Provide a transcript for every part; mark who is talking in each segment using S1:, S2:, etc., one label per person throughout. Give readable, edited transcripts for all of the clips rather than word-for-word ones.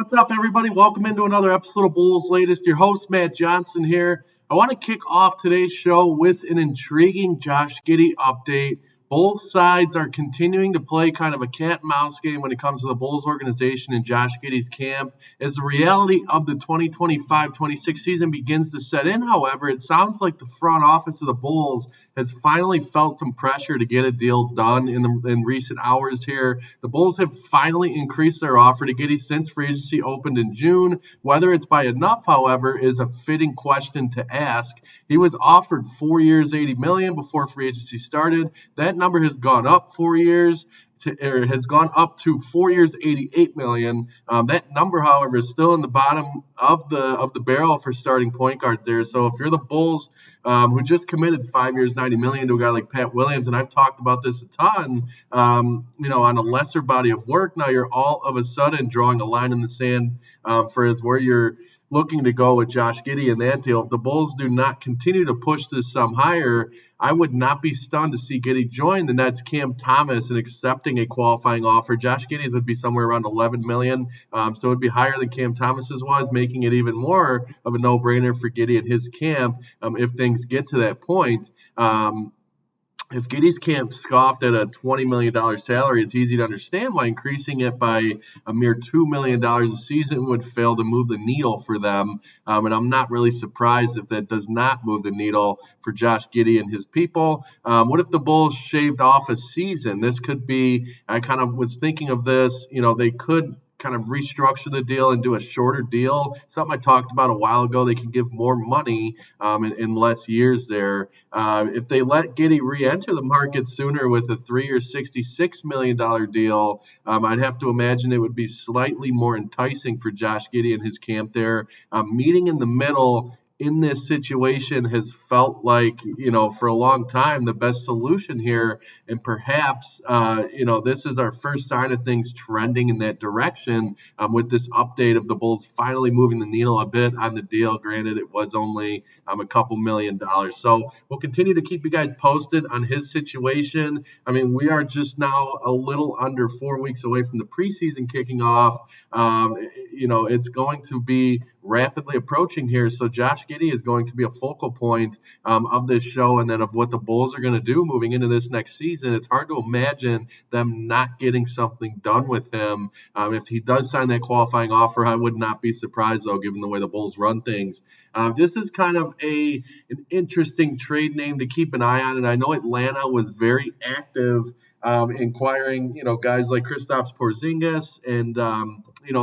S1: What's up, everybody? Welcome into another episode of Bulls Latest. Your host, Matt Johnson here. I want to kick off today's show with an intriguing Josh Giddey update. Both sides are continuing to play kind of a cat and mouse game when it comes to the Bulls organization and Josh Giddey's camp. As the reality of the 2025-26 season begins to set in, however, it sounds like the front office of the Bulls has finally felt some pressure to get a deal done in recent hours here. The Bulls have finally increased their offer to Giddey since free agency opened in June. Whether it's by enough, however, is a fitting question to ask. He was offered 4 years, $80 million before free agency started. That number has gone up 4 years. Has gone up to 4 years, $88 million. That number, however, is still in the bottom of the barrel for starting point guards there. So if you're the Bulls, who just committed 5 years, $90 million to a guy like Pat Williams, and I've talked about this a ton, on a lesser body of work, now you're all of a sudden drawing a line in the sand for where you're looking to go with Josh Giddey in that deal. If the Bulls do not continue to push this sum higher, I would not be stunned to see Giddey join the Nets' Cam Thomas and accepting a qualifying offer. Josh Giddey's would be somewhere around $11 million, so it would be higher than Cam Thomas's was, making it even more of a no-brainer for Giddey and his camp if things get to that point. If Giddey's camp scoffed at a $20 million salary, it's easy to understand why increasing it by a mere $2 million a season would fail to move the needle for them. And I'm not really surprised if that does not move the needle for Josh Giddey and his people. What if the Bulls shaved off a season? This could be, I kind of was thinking of this, they could kind of restructure the deal and do a shorter deal. Something I talked about a while ago. They can give more money in less years there. If they let Giddey re-enter the market sooner with a 3-year, $66 million deal, I'd have to imagine it would be slightly more enticing for Josh Giddey and his camp there. Meeting in the middle in this situation has felt like, for a long time, the best solution here. And perhaps, this is our first sign of things trending in that direction with this update of the Bulls finally moving the needle a bit on the deal. Granted, it was only a couple $1 million. So we'll continue to keep you guys posted on his situation. I mean, we are just now a little under 4 weeks away from the preseason kicking off. It's going to be rapidly approaching here. So Josh Giddey is going to be a focal point of this show and then of what the Bulls are going to do moving into this next season. It's hard to imagine them not getting something done with him. If he does sign that qualifying offer, I would not be surprised, though, given the way the Bulls run things. This is kind of an interesting trade name to keep an eye on, and I know Atlanta was very active inquiring, guys like Kristaps Porzingis, and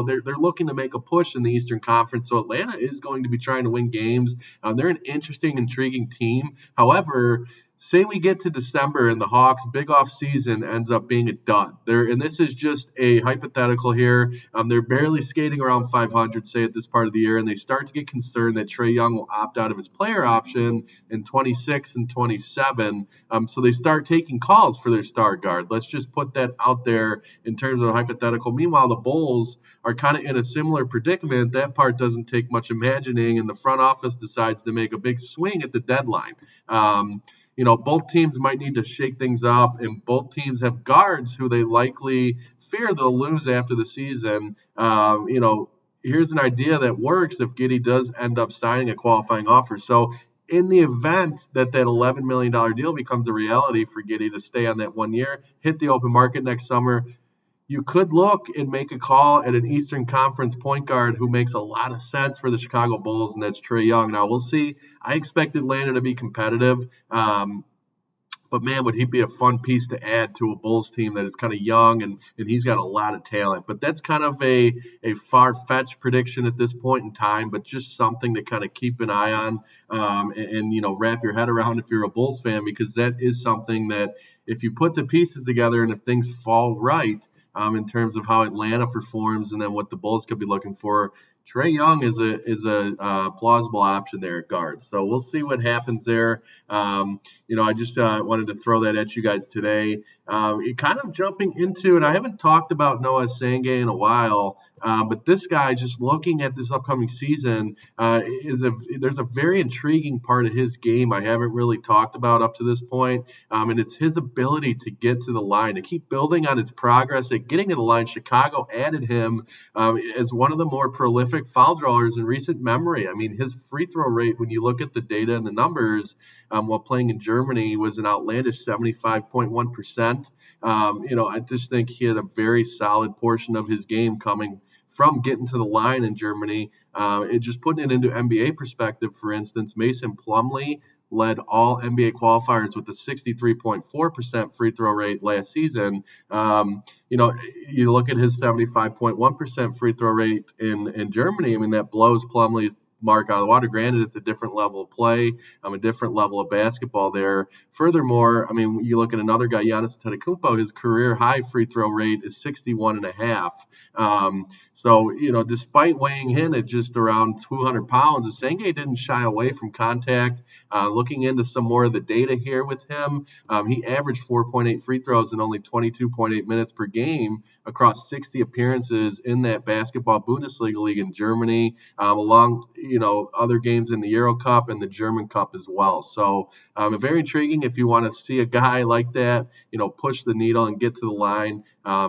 S1: they're looking to make a push in the Eastern Conference. So Atlanta is going to be trying to win games. They're an interesting, intriguing team. However, say we get to December and the Hawks' big off season ends up being a dud. And this is just a hypothetical here. They're barely skating around 500, say, at this part of the year, and they start to get concerned that Trae Young will opt out of his player option in 26 and 27. So they start taking calls for their star guard. Let's just put that out there in terms of a hypothetical. Meanwhile, the Bulls are kind of in a similar predicament. That part doesn't take much imagining, and the front office decides to make a big swing at the deadline. Both teams might need to shake things up, and both teams have guards who they likely fear they'll lose after the season. Here's an idea that works if Giddey does end up signing a qualifying offer. So in the event that $11 million deal becomes a reality for Giddey to stay on that 1 year, hit the open market next summer, you could look and make a call at an Eastern Conference point guard who makes a lot of sense for the Chicago Bulls, and that's Trae Young. Now, we'll see. I expect Atlanta to be competitive, but, man, would he be a fun piece to add to a Bulls team that is kind of young, and he's got a lot of talent. But that's kind of a far-fetched prediction at this point in time, but just something to kind of keep an eye on and wrap your head around if you're a Bulls fan, because that is something that if you put the pieces together and if things fall right, in terms of how Atlanta performs and then what the Bulls could be looking for, Trae Young is a plausible option there at guard. So we'll see what happens there. I just wanted to throw that at you guys today. Kind of jumping into, and I haven't talked about Noah Essengue in a while, but this guy, just looking at this upcoming season, there's a very intriguing part of his game I haven't really talked about up to this point, and it's his ability to get to the line, to keep building on his progress at getting to the line. Chicago added him as one of the more prolific foul drawers in recent memory. I mean, his free throw rate, when you look at the data and the numbers, while playing in Germany, was an outlandish 75.1%. I just think he had a very solid portion of his game coming from getting to the line in Germany. Just putting it into NBA perspective, for instance, Mason Plumlee led all NBA qualifiers with a 63.4% free throw rate last season. You look at his 75.1% free throw rate in Germany. I mean, that blows Plumlee's mark out of the water. Granted, it's a different level of play, a different level of basketball there. Furthermore, I mean, you look at another guy, Giannis Antetokounmpo, his career high free throw rate is 61.5. Despite weighing in at just around 200 pounds, Essengue didn't shy away from contact. Looking into some more of the data here with him, he averaged 4.8 free throws in only 22.8 minutes per game across 60 appearances in that basketball Bundesliga league in Germany, along other games in the Euro Cup and the German Cup as well. So very intriguing if you want to see a guy like that, push the needle and get to the line.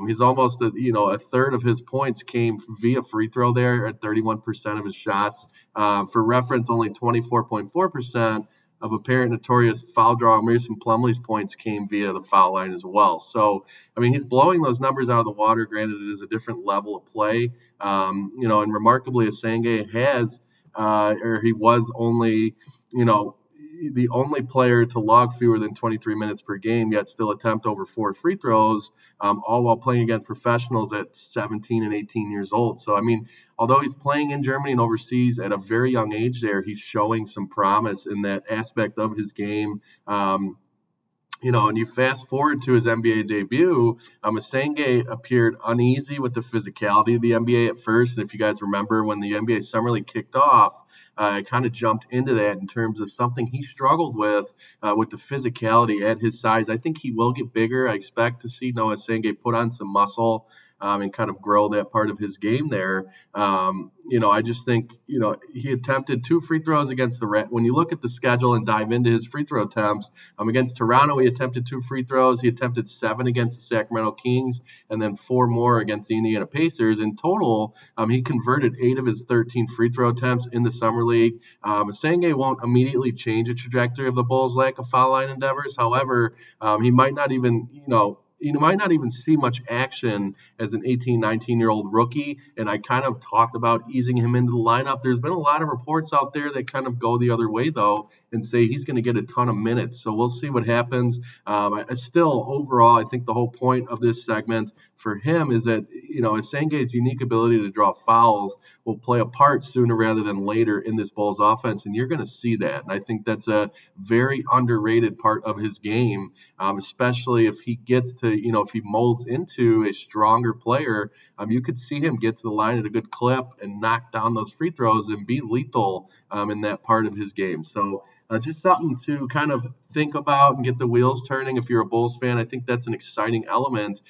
S1: He's almost a third of his points came via free throw there at 31% of his shots. For reference, only 24.4% of apparent notorious foul drawer Mason Plumlee's points came via the foul line as well. So, I mean, he's blowing those numbers out of the water. Granted, it is a different level of play. And remarkably, Essengue he was only, the only player to log fewer than 23 minutes per game, yet still attempt over 4 free throws, all while playing against professionals at 17 and 18 years old. So, I mean, although he's playing in Germany and overseas at a very young age there, he's showing some promise in that aspect of his game. And you fast forward to his NBA debut, Essengue appeared uneasy with the physicality of the NBA at first. And if you guys remember, when the NBA Summer League kicked off, I kind of jumped into that in terms of something he struggled with the physicality at his size. I think he will get bigger. I expect to see Noah Essengue put on some muscle and kind of grow that part of his game there. I just think, he attempted 2 free throws against the Reds. When you look at the schedule and dive into his free throw attempts, against Toronto, he attempted 2 free throws. He attempted 7 against the Sacramento Kings and then 4 more against the Indiana Pacers. In total, he converted 8 of his 13 free throw attempts in the Summer League. Essengue won't immediately change the trajectory of the Bulls' lack of foul line endeavors. However, he might not even, you might not even see much action as an 18, 19-year-old rookie, and I kind of talked about easing him into the lineup. There's been a lot of reports out there that kind of go the other way, though, and say he's going to get a ton of minutes. So we'll see what happens. Still, overall, I think the whole point of this segment for him is that, Essengue's unique ability to draw fouls will play a part sooner rather than later in this Bulls offense, and you're going to see that. And I think that's a very underrated part of his game, especially if he gets to, if he molds into a stronger player. You could see him get to the line at a good clip and knock down those free throws and be lethal in that part of his game. So just something to kind of think about and get the wheels turning if you're a Bulls fan. I think that's an exciting element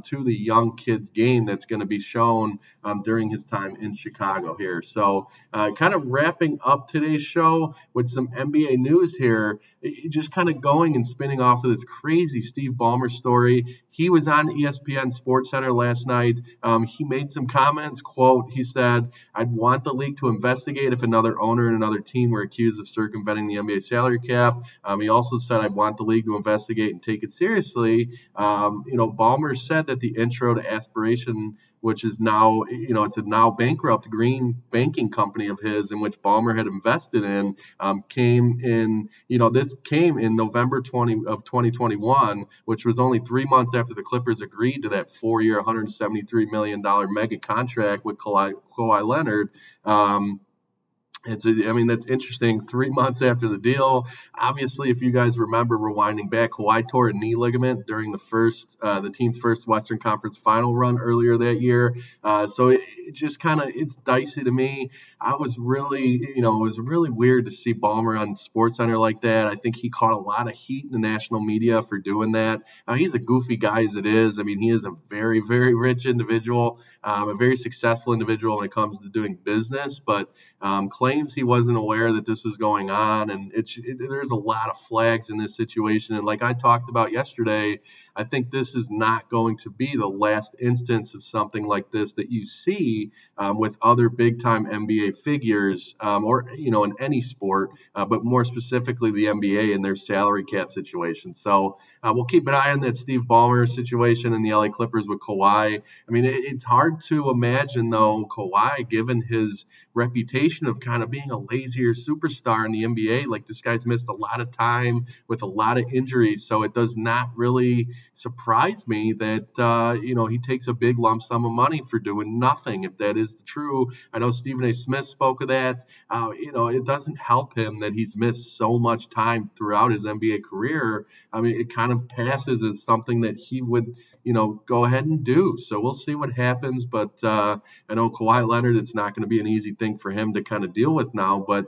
S1: to the young kid's game that's going to be shown during his time in Chicago here. So kind of wrapping up today's show with some NBA news here, just kind of going and spinning off of this crazy Steve Ballmer story. He was on ESPN SportsCenter last night. He made some comments, quote, he said, "I'd want the league to investigate if another owner and another team were accused of circumventing the NBA salary cap." He also said, "I'd want the league to investigate and take it seriously." Ballmer said that the intro to Aspiration, which is now, it's a now bankrupt green banking company of his in which Ballmer had invested in, came in November 2021, which was only 3 months after the Clippers agreed to that 4-year, $173 million mega contract with Kawhi Leonard. I mean, that's interesting. 3 months after the deal, obviously, if you guys remember, rewinding back, Kawhi tore a knee ligament during the team's first Western Conference Final run earlier that year. So it just kind of it's dicey to me. I was really, it was really weird to see Ballmer on SportsCenter like that. I think he caught a lot of heat in the national media for doing that. He's a goofy guy as it is. I mean, he is a very, very rich individual, a very successful individual when it comes to doing business, but claims he wasn't aware that this was going on, and there's a lot of flags in this situation. And like I talked about yesterday, I think this is not going to be the last instance of something like this that you see with other big-time NBA figures, or in any sport, but more specifically the NBA and their salary cap situation. So we'll keep an eye on that Steve Ballmer situation in the LA Clippers with Kawhi. I mean, it's hard to imagine, though, Kawhi, given his reputation of kind of being a lazier superstar in the NBA. Like, this guy's missed a lot of time with a lot of injuries, so it does not really surprise me that he takes a big lump sum of money for doing nothing. If that is true, I know Stephen A. Smith spoke of that. It doesn't help him that he's missed so much time throughout his NBA career. I mean, it kind of passes as something that he would, go ahead and do. So we'll see what happens. But I know Kawhi Leonard, it's not going to be an easy thing for him to kind of deal with now. But,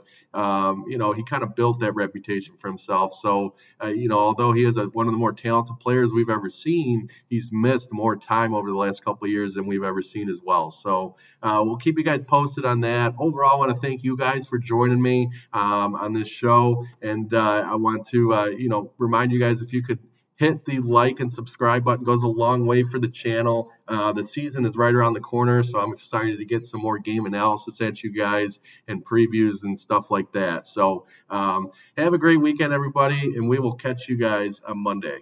S1: he kind of built that reputation for himself. So, although he is one of the more talented players we've ever seen, he's missed more time over the last couple of years than we've ever seen as well. So we'll keep you guys posted on that. Overall, I want to thank you guys for joining me on this show. And I want to, remind you guys, if you could hit the like and subscribe button, goes a long way for the channel. The season is right around the corner, so I'm excited to get some more game analysis at you guys and previews and stuff like that. So have a great weekend, everybody, and we will catch you guys on Monday.